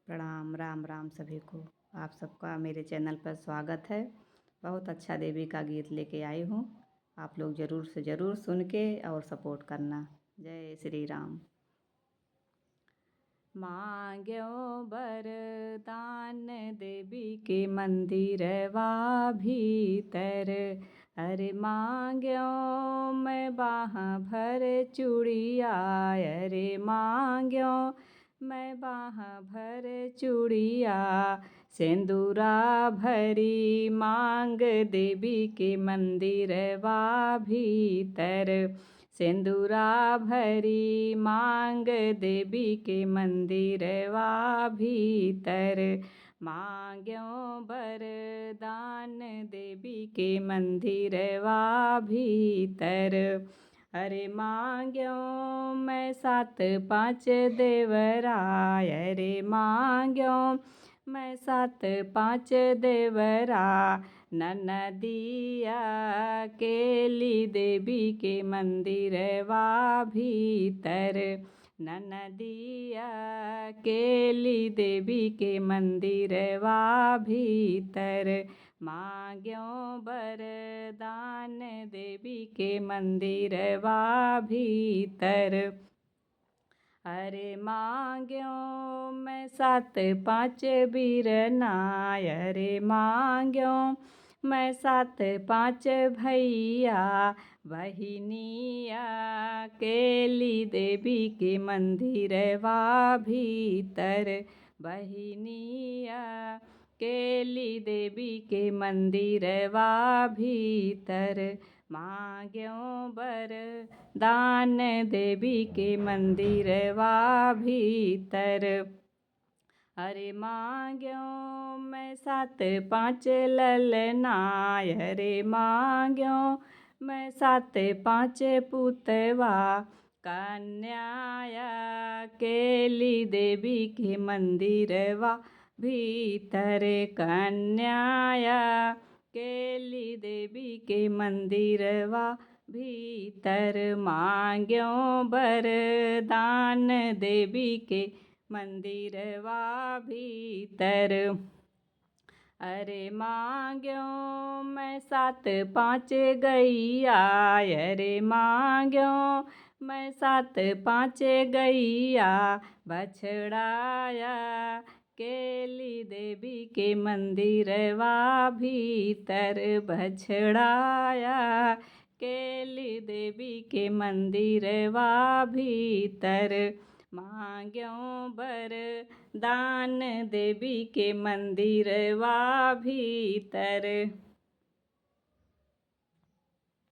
प्रणाम, राम राम सभी को। आप सबका मेरे चैनल पर स्वागत है। बहुत अच्छा देवी का गीत लेके आई हूँ। आप लोग ज़रूर से ज़रूर सुन के और सपोर्ट करना। जय श्री राम। मांग्यो वरदान देवी के मंदिरवा भीतर। अरे मांग्यो मैं बाहाँ भर चूड़िया। अरे मांग्यो मैं बाहाँ भर चूड़िया। सिंदूरा भरी मांग देवी के मंदिरवा भीतर। सिंदूरा भरी मांग देवी के मंदिरवा भीतर। मांग्यो वरदान देवी के मंदिरवा भीतर। अरे मांग्यो मैं 7 5 देवराय। अरे मांग्यो मैं 7 5 देवरा। ननदिया केली देवी के मंदिरवा भीतर। ननदिया केली देवी के मंदिरवा भीतर। मांग्यो वरदान देवी के मंदिरवा भीतर। अरे मांग्यो मैं 7 5 बीरनाय। अरे मांग्यो मैं 7 5 भैया। बहिनिया केली देवी के मंदिरवा भीतर। बहिनिया केली देवी के मंदिरवा भीतर। मांग्यो वरदान देवी के मंदिरवा भीतर। अरे मांग्यो मैं 7 5 ललनाय। अरे मांग्यो मैं 7 5 पुतवा। कन्याया केली देवी के मंदिरवा भीतर। कन्याया केली देवी के मंदिरवा भीतर। मांग्यो वरदान देवी के मंदिरवा भीतर। अरे मांग्यो मैं 7 5 गैया। अरे मांग्यो मैं 7 5 गैया। बछड़ाया केली देवी के मंदिरवा भीतर। बछड़ाया केली देवी के मंदिरवा भीतर। मांग्यो वरदान देवी के मंदिरवा भीतर।